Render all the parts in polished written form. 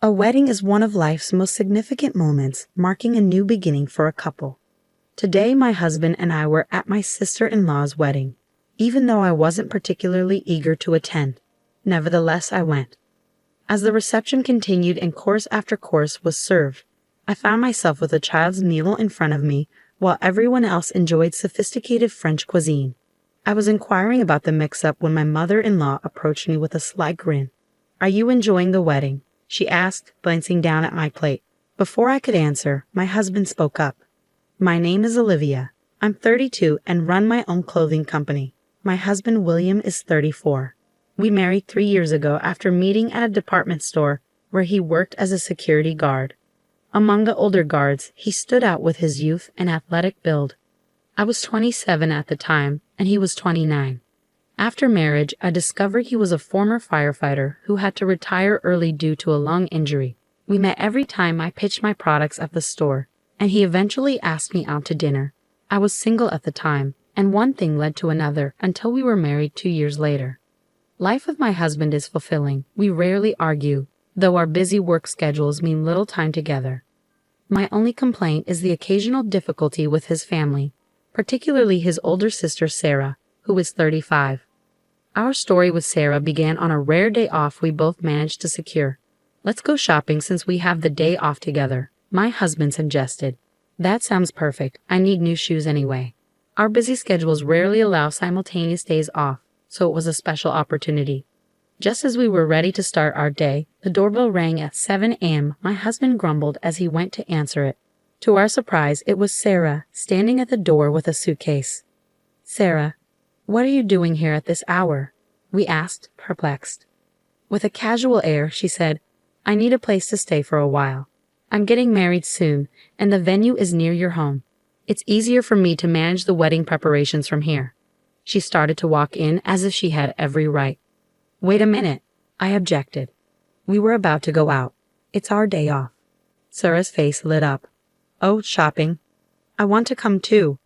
A wedding is one of life's most significant moments, marking a new beginning for a couple. Today, my husband and I were at my sister-in-law's wedding, even though I wasn't particularly eager to attend. Nevertheless, I went. As the reception continued and course after course was served, I found myself with a child's meal in front of me while everyone else enjoyed sophisticated French cuisine. I was inquiring about the mix-up when my mother-in-law approached me with a sly grin. "Are you enjoying the wedding?" she asked, glancing down at my plate. Before I could answer, my husband spoke up. "My name is Olivia. I'm 32 and run my own clothing company. My husband William is 34. We married 3 years ago after meeting at a department store where he worked as a security guard. Among the older guards, he stood out with his youth and athletic build. I was 27 at the time, and he was 29. After marriage, I discovered he was a former firefighter who had to retire early due to a lung injury. We met every time I pitched my products at the store, and he eventually asked me out to dinner. I was single at the time, and one thing led to another until we were married 2 years later. Life with my husband is fulfilling. We rarely argue, though our busy work schedules mean little time together. My only complaint is the occasional difficulty with his family, particularly his older sister Sarah, who is 35. Our story with Sarah began on a rare day off we both managed to secure. "Let's go shopping since we have the day off together," my husband suggested. "That sounds perfect. I need new shoes anyway." Our busy schedules rarely allow simultaneous days off, so it was a special opportunity. Just as we were ready to start our day, the doorbell rang at 7 a.m. My husband grumbled as he went to answer it. To our surprise, it was Sarah, standing at the door with a suitcase. "Sarah, what are you doing here at this hour?" we asked, perplexed. With a casual air, she said, "I need a place to stay for a while. I'm getting married soon, and the venue is near your home. It's easier for me to manage the wedding preparations from here." She started to walk in as if she had every right. "Wait a minute," I objected. We were about to go out. "It's our day off." Sarah's face lit up. "Oh, shopping? I want to come too."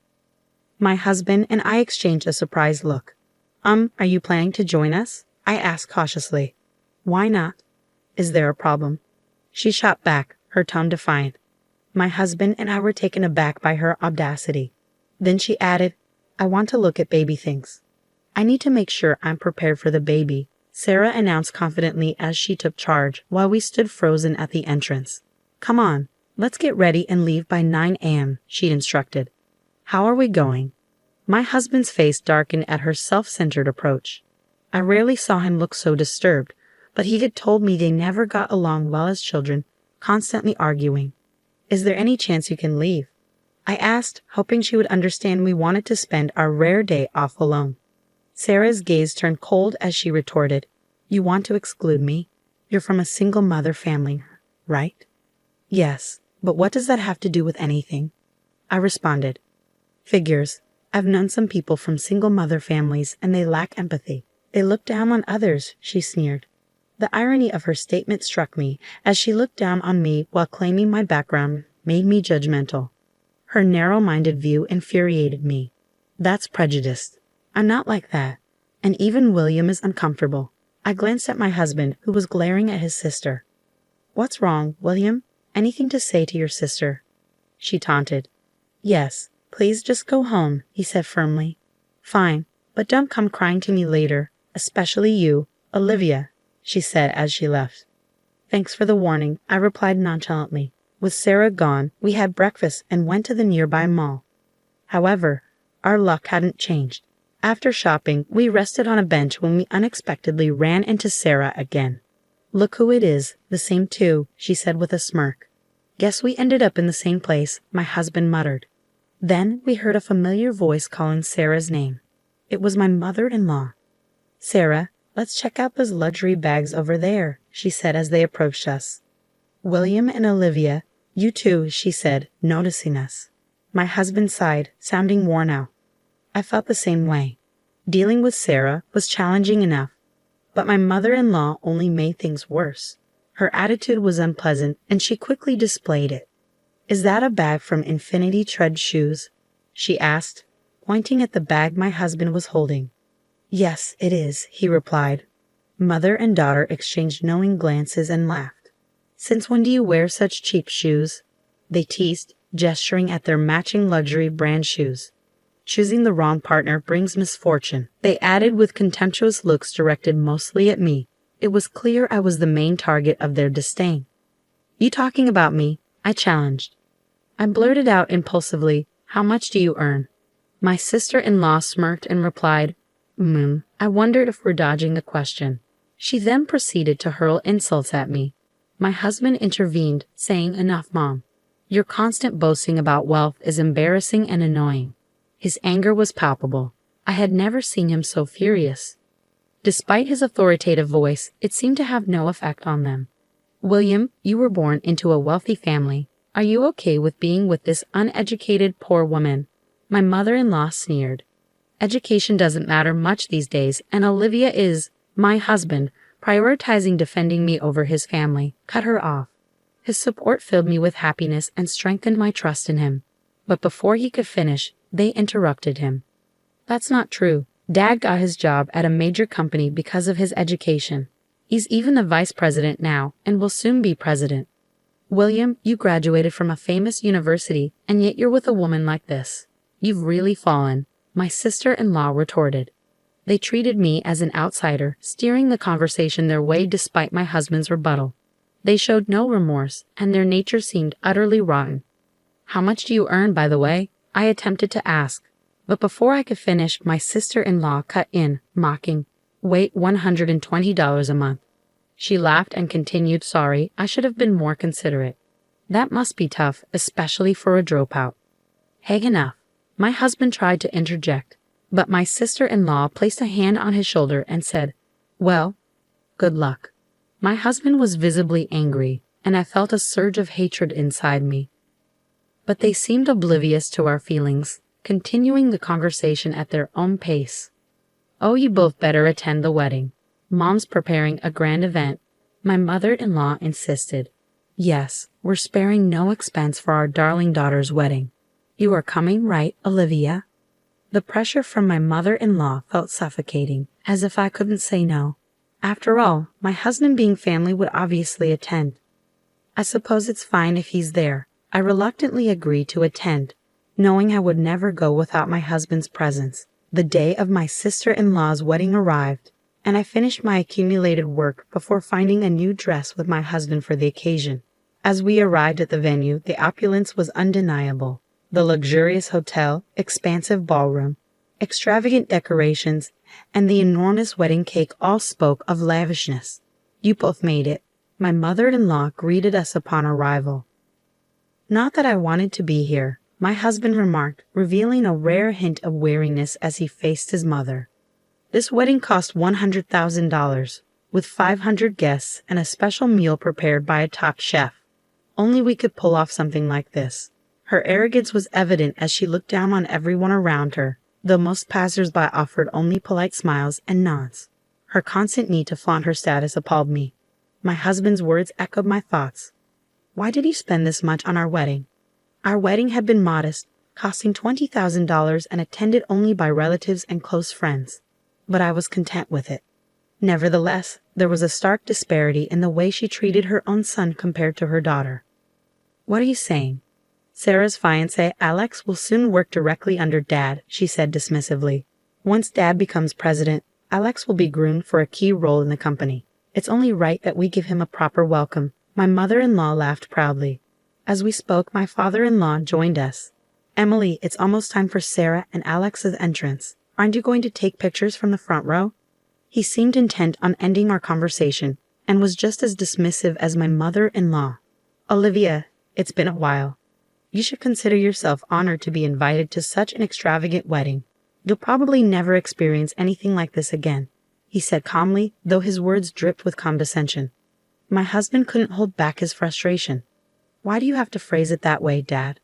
My husband and I exchanged a surprised look. Are you planning to join us?" I asked cautiously. "Why not? Is there a problem?" She shot back, her tone defiant. My husband and I were taken aback by her audacity. Then she added, "I want to look at baby things." "I need to make sure I'm prepared for the baby," Sarah announced confidently as she took charge, while we stood frozen at the entrance. "Come on, let's get ready and leave by 9 a.m., she instructed. "How are we going?" My husband's face darkened at her self-centered approach. I rarely saw him look so disturbed, but he had told me they never got along well as children, constantly arguing. "Is there any chance you can leave?" I asked, hoping she would understand we wanted to spend our rare day off alone. Sarah's gaze turned cold as she retorted, "You want to exclude me? You're from a single mother family, right?" "Yes, but what does that have to do with anything?" I responded. "Figures. I've known some people from single mother families and they lack empathy. They look down on others," she sneered. The irony of her statement struck me as she looked down on me while claiming my background made me judgmental. Her narrow-minded view infuriated me. That's prejudice. I'm not like that. And even William is uncomfortable. I glanced at my husband, who was glaring at his sister. "What's wrong, William? Anything to say to your sister?" She taunted. "Yes, please just go home," he said firmly. "Fine, but don't come crying to me later, especially you, Olivia," she said as she left. "Thanks for the warning," I replied nonchalantly. With Sarah gone, we had breakfast and went to the nearby mall. However, our luck hadn't changed. After shopping, we rested on a bench when we unexpectedly ran into Sarah again. "Look who it is, the same too," she said with a smirk. "Guess we ended up in the same place," my husband muttered. Then we heard a familiar voice calling Sarah's name. It was my mother-in-law. "Sarah, let's check out those luxury bags over there," she said as they approached us. "William and Olivia, you too," she said, noticing us. My husband sighed, sounding worn out. I felt the same way. Dealing with Sarah was challenging enough, but my mother-in-law only made things worse. Her attitude was unpleasant, and she quickly displayed it. "Is that a bag from Infinity Tread Shoes?" she asked, pointing at the bag my husband was holding. "Yes, it is," he replied. Mother and daughter exchanged knowing glances and laughed. Since when do you wear such cheap shoes? They teased, gesturing at their matching luxury brand shoes. Choosing the wrong partner brings misfortune, they added with contemptuous looks directed mostly at me. It was clear I was the main target of their disdain. You talking about me? I challenged. I blurted out impulsively, how much do you earn? My sister-in-law smirked and replied, I wondered if we're dodging the question. She then proceeded to hurl insults at me. My husband intervened, saying, enough, Mom. Your constant boasting about wealth is embarrassing and annoying. His anger was palpable. I had never seen him so furious. Despite his authoritative voice, it seemed to have no effect on them. William, you were born into a wealthy family. Are you okay with being with this uneducated poor woman? My mother-in-law sneered. Education doesn't matter much these days, and Olivia is, my husband, prioritizing defending me over his family, cut her off. His support filled me with happiness and strengthened my trust in him. But before he could finish, they interrupted him. That's not true. Dad got his job at a major company because of his education. He's even the vice president now and will soon be president. William, you graduated from a famous university, and yet you're with a woman like this. You've really fallen, my sister-in-law retorted. They treated me as an outsider, steering the conversation their way despite my husband's rebuttal. They showed no remorse, and their nature seemed utterly rotten. How much do you earn, by the way? I attempted to ask. But before I could finish, my sister-in-law cut in, mocking, wait, $120 a month. She laughed and continued, sorry, I should have been more considerate. That must be tough, especially for a dropout. Hey, enough. My husband tried to interject, but my sister-in-law placed a hand on his shoulder and said, well, good luck. My husband was visibly angry, and I felt a surge of hatred inside me. But they seemed oblivious to our feelings, continuing the conversation at their own pace. Oh, you both better attend the wedding. Mom's preparing a grand event. My mother-in-law insisted. Yes, we're sparing no expense for our darling daughter's wedding. You are coming, right, Olivia? The pressure from my mother-in-law felt suffocating, as if I couldn't say no. After all, my husband being family would obviously attend. I suppose it's fine if he's there. I reluctantly agreed to attend, knowing I would never go without my husband's presence. The day of my sister-in-law's wedding arrived, and I finished my accumulated work before finding a new dress with my husband for the occasion. As we arrived at the venue, the opulence was undeniable. The luxurious hotel, expansive ballroom, extravagant decorations, and the enormous wedding cake all spoke of lavishness. You both made it. My mother-in-law greeted us upon arrival. Not that I wanted to be here, my husband remarked, revealing a rare hint of weariness as he faced his mother. This wedding cost $100,000, with 500 guests and a special meal prepared by a top chef. Only we could pull off something like this. Her arrogance was evident as she looked down on everyone around her, though most passers-by offered only polite smiles and nods. Her constant need to flaunt her status appalled me. My husband's words echoed my thoughts. Why did he spend this much on our wedding? Our wedding had been modest, costing $20,000 and attended only by relatives and close friends. But I was content with it. Nevertheless, there was a stark disparity in the way she treated her own son compared to her daughter. What are you saying? Sarah's fiancé, Alex, will soon work directly under Dad, she said dismissively. Once Dad becomes president, Alex will be groomed for a key role in the company. It's only right that we give him a proper welcome. My mother-in-law laughed proudly. As we spoke, my father-in-law joined us. Emily, it's almost time for Sarah and Alex's entrance. Aren't you going to take pictures from the front row? He seemed intent on ending our conversation, and was just as dismissive as my mother-in-law. Olivia, it's been a while. You should consider yourself honored to be invited to such an extravagant wedding. You'll probably never experience anything like this again, he said calmly, though his words dripped with condescension. My husband couldn't hold back his frustration. Why do you have to phrase it that way, Dad?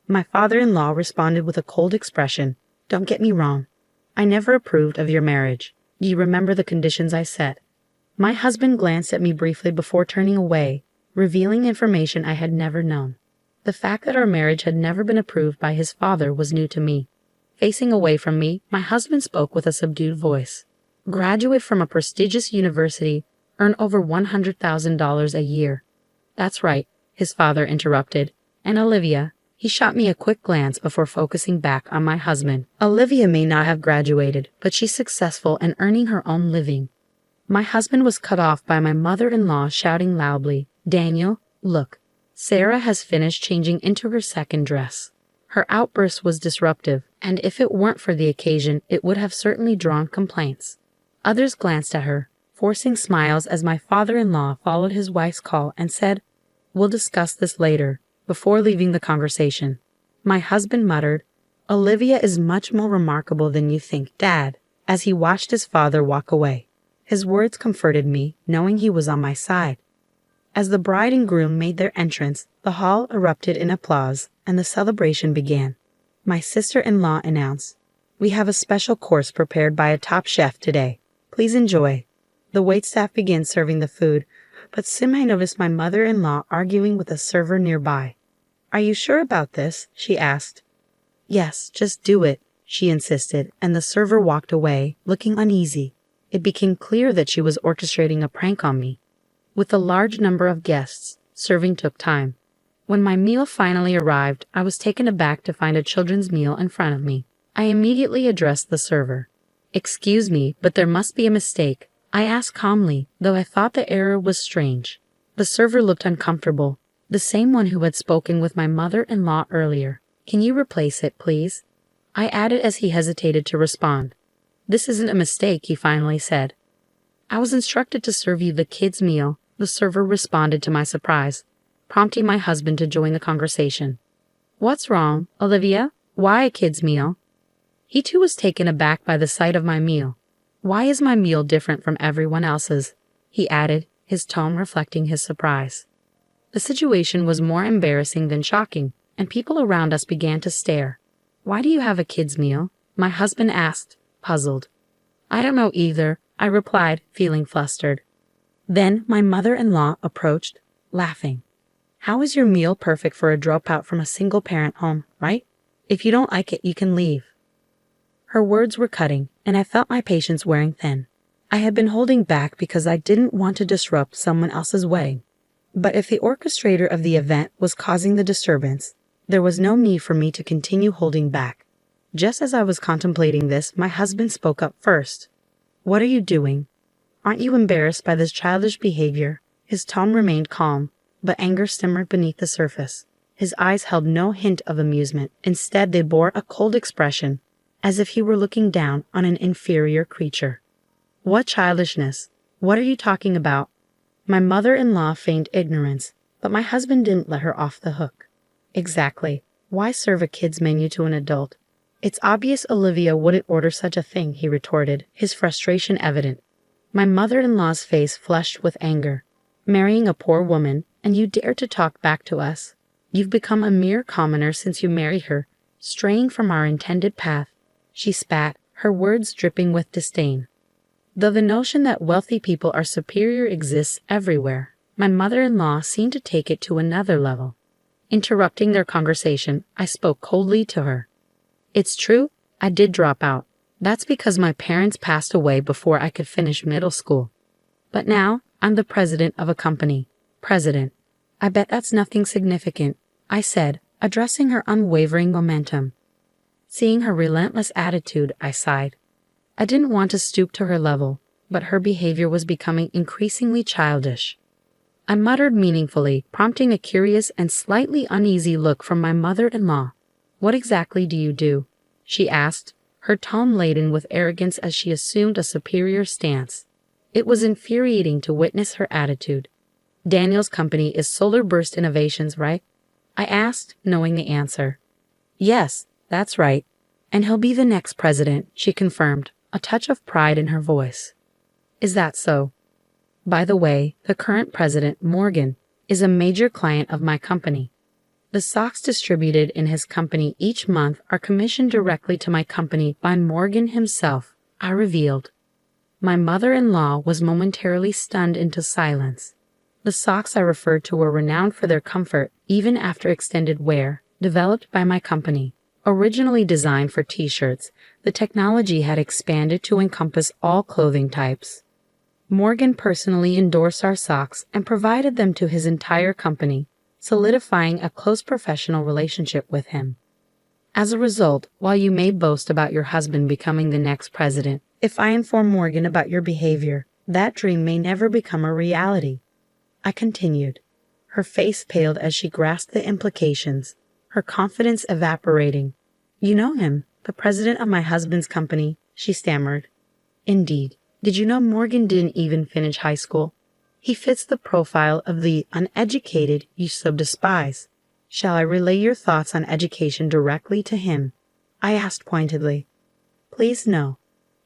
My father-in-law responded with a cold expression. Don't get me wrong. I never approved of your marriage. You remember the conditions I set. My husband glanced at me briefly before turning away, revealing information I had never known. The fact that our marriage had never been approved by his father was new to me. Facing away from me, my husband spoke with a subdued voice. Graduate from a prestigious university, earn over $100,000 a year. That's right, his father interrupted. And Olivia, he shot me a quick glance before focusing back on my husband. Olivia may not have graduated, but she's successful and earning her own living. My husband was cut off by my mother-in-law shouting loudly, Daniel, look, Sarah has finished changing into her second dress. Her outburst was disruptive, and if it weren't for the occasion, it would have certainly drawn complaints. Others glanced at her, forcing smiles as my father-in-law followed his wife's call and said, We'll discuss this later, before leaving the conversation. My husband muttered, Olivia is much more remarkable than you think, Dad, as he watched his father walk away. His words comforted me, knowing he was on my side. As the bride and groom made their entrance, the hall erupted in applause, and the celebration began. My sister-in-law announced, We have a special course prepared by a top chef today. Please enjoy. The waitstaff began serving the food, but soon I noticed my mother-in-law arguing with a server nearby. Are you sure about this? She asked. Yes, just do it, she insisted, and the server walked away, looking uneasy. It became clear that she was orchestrating a prank on me. With a large number of guests, serving took time. When my meal finally arrived, I was taken aback to find a children's meal in front of me. I immediately addressed the server. Excuse me, but there must be a mistake, I asked calmly, though I thought the error was strange. The server looked uncomfortable, the same one who had spoken with my mother-in-law earlier. Can you replace it, please? I added as he hesitated to respond. This isn't a mistake, he finally said. I was instructed to serve you the kids' meal, the server responded to my surprise, prompting my husband to join the conversation. What's wrong, Olivia? Why a kids' meal? He too was taken aback by the sight of my meal. Why is my meal different from everyone else's? He added, his tone reflecting his surprise. The situation was more embarrassing than shocking, and people around us began to stare. Why do you have a kids' meal? My husband asked, puzzled. I don't know either, I replied, feeling flustered. Then my mother-in-law approached, laughing. How is your meal perfect for a dropout from a single-parent home, right? If you don't like it, you can leave. Her words were cutting, and I felt my patience wearing thin. I had been holding back because I didn't want to disrupt someone else's wedding. But if the orchestrator of the event was causing the disturbance, there was no need for me to continue holding back. Just as I was contemplating this, my husband spoke up first. What are you doing? Aren't you embarrassed by this childish behavior? His tone remained calm, but anger simmered beneath the surface. His eyes held no hint of amusement. Instead, they bore a cold expression, as if he were looking down on an inferior creature. What childishness? What are you talking about? My mother-in-law feigned ignorance, but my husband didn't let her off the hook. Exactly. Why serve a kid's menu to an adult? It's obvious Olivia wouldn't order such a thing, he retorted, his frustration evident. My mother-in-law's face flushed with anger. Marrying a poor woman, and you dare to talk back to us. You've become a mere commoner since you married her, straying from our intended path. She spat, her words dripping with disdain. Though the notion that wealthy people are superior exists everywhere, my mother-in-law seemed to take it to another level. Interrupting their conversation, I spoke coldly to her. It's true, I did drop out. That's because my parents passed away before I could finish middle school. But now, I'm the president of a company. President. I bet that's nothing significant, I said, addressing her unwavering momentum. Seeing her relentless attitude, I sighed. I didn't want to stoop to her level, but her behavior was becoming increasingly childish. I muttered meaningfully, prompting a curious and slightly uneasy look from my mother-in-law. What exactly do you do? She asked, her tone laden with arrogance as she assumed a superior stance. It was infuriating to witness her attitude. Daniel's company is Solar Burst Innovations, right? I asked, knowing the answer. Yes, that's right. And he'll be the next president, she confirmed, a touch of pride in her voice. Is that so? By the way, the current president, Morgan, is a major client of my company. The socks distributed in his company each month are commissioned directly to my company by Morgan himself, I revealed. My mother-in-law was momentarily stunned into silence. The socks I referred to were renowned for their comfort, even after extended wear, developed by my company. Originally designed for t-shirts, the technology had expanded to encompass all clothing types. Morgan personally endorsed our socks and provided them to his entire company, solidifying a close professional relationship with him. As a result, while you may boast about your husband becoming the next president, if I inform Morgan about your behavior, that dream may never become a reality. I continued. Her face paled as she grasped the implications, her confidence evaporating. You know him, the president of my husband's company, she stammered. Indeed. Did you know Morgan didn't even finish high school? He fits the profile of the uneducated you so despise. Shall I relay your thoughts on education directly to him? I asked pointedly. Please no.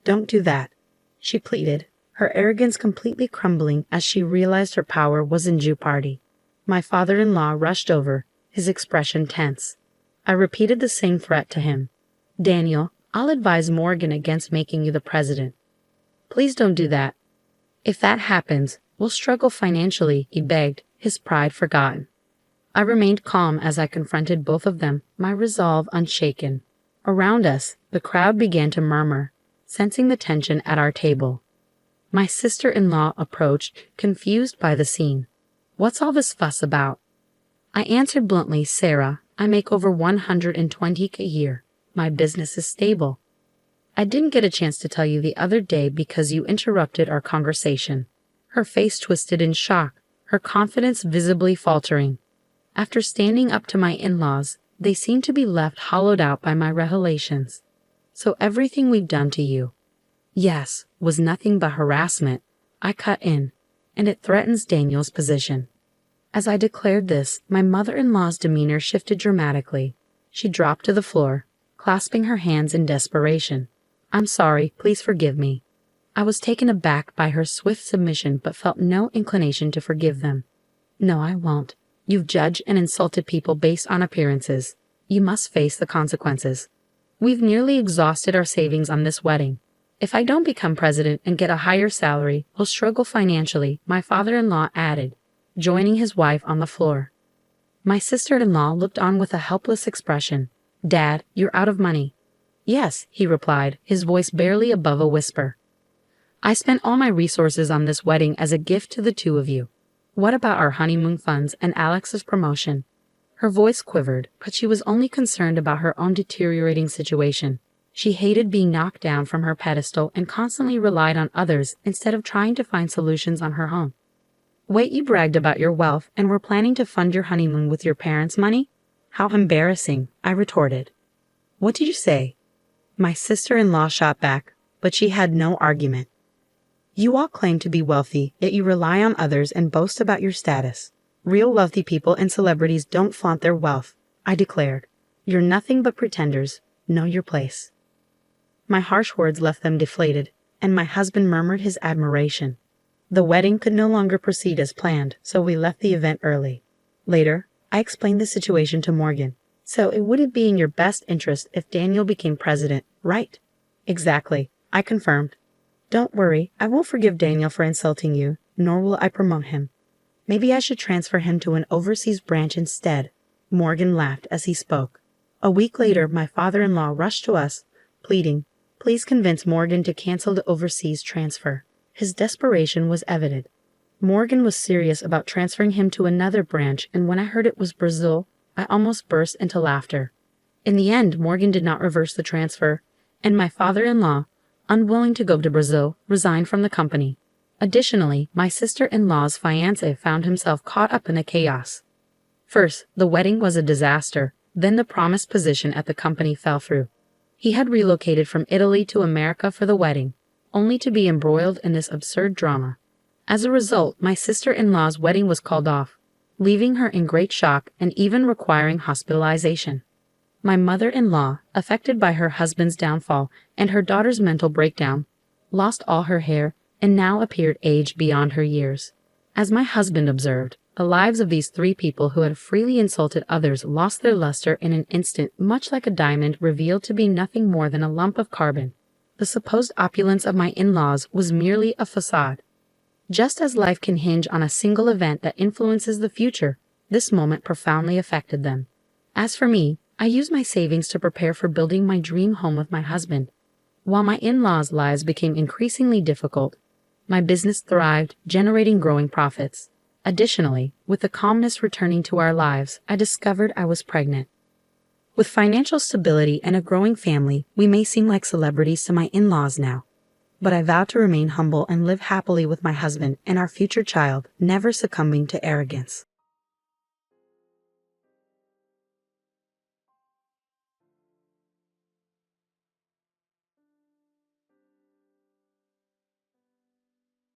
Don't do that, she pleaded, her arrogance completely crumbling as she realized her power was in jeopardy. My father-in-law rushed over, his expression tense. I repeated the same threat to him. Daniel, I'll advise Morgan against making you the president. Please don't do that. If that happens, we'll struggle financially, he begged, his pride forgotten. I remained calm as I confronted both of them, my resolve unshaken. Around us, the crowd began to murmur, sensing the tension at our table. My sister-in-law approached, confused by the scene. What's all this fuss about? I answered bluntly, Sarah, I make over $120K a year. My business is stable. I didn't get a chance to tell you the other day because you interrupted our conversation. Her face twisted in shock, her confidence visibly faltering. After standing up to my in-laws, they seemed to be left hollowed out by my revelations. So everything we've done to you, yes, was nothing but harassment, I cut in, and it threatens Daniel's position. As I declared this, my mother-in-law's demeanor shifted dramatically. She dropped to the floor, clasping her hands in desperation. I'm sorry, please forgive me. I was taken aback by her swift submission but felt no inclination to forgive them. No, I won't. You've judged and insulted people based on appearances. You must face the consequences. We've nearly exhausted our savings on this wedding. If I don't become president and get a higher salary, we'll struggle financially, my father-in-law added, joining his wife on the floor. My sister-in-law looked on with a helpless expression. Dad, you're out of money. Yes, he replied, his voice barely above a whisper. I spent all my resources on this wedding as a gift to the two of you. What about our honeymoon funds and Alex's promotion? Her voice quivered, but she was only concerned about her own deteriorating situation. She hated being knocked down from her pedestal and constantly relied on others instead of trying to find solutions on her own. Wait, you bragged about your wealth and were planning to fund your honeymoon with your parents' money? How embarrassing, I retorted. What did you say? My sister-in-law shot back, but she had no argument. You all claim to be wealthy, yet you rely on others and boast about your status. Real wealthy people and celebrities don't flaunt their wealth, I declared. You're nothing but pretenders. Know your place. My harsh words left them deflated, and my husband murmured his admiration. The wedding could no longer proceed as planned, so we left the event early. Later, I explained the situation to Morgan. So it wouldn't be in your best interest if Daniel became president, right? Exactly, I confirmed. Don't worry, I won't forgive Daniel for insulting you, nor will I promote him. Maybe I should transfer him to an overseas branch instead. Morgan laughed as he spoke. A week later, my father-in-law rushed to us, pleading, please convince Morgan to cancel the overseas transfer. His desperation was evident. Morgan was serious about transferring him to another branch, and when I heard it was Brazil, I almost burst into laughter. In the end, Morgan did not reverse the transfer, and my father-in-law, unwilling to go to Brazil, resigned from the company. Additionally, my sister-in-law's fiancé found himself caught up in the chaos. First, the wedding was a disaster, then the promised position at the company fell through. He had relocated from Italy to America for the wedding, only to be embroiled in this absurd drama. As a result, my sister-in-law's wedding was called off, leaving her in great shock and even requiring hospitalization. My mother-in-law, affected by her husband's downfall and her daughter's mental breakdown, lost all her hair and now appeared aged beyond her years. As my husband observed, the lives of these three people who had freely insulted others lost their luster in an instant, much like a diamond revealed to be nothing more than a lump of carbon. The supposed opulence of my in-laws was merely a facade. Just as life can hinge on a single event that influences the future, this moment profoundly affected them. As for me, I used my savings to prepare for building my dream home with my husband. While my in-laws' lives became increasingly difficult, My business thrived, generating growing profits. Additionally, with the calmness returning to our lives, I discovered I was pregnant. With financial stability and a growing family, we may seem like celebrities to my in-laws now. But I vow to remain humble and live happily with my husband and our future child, never succumbing to arrogance.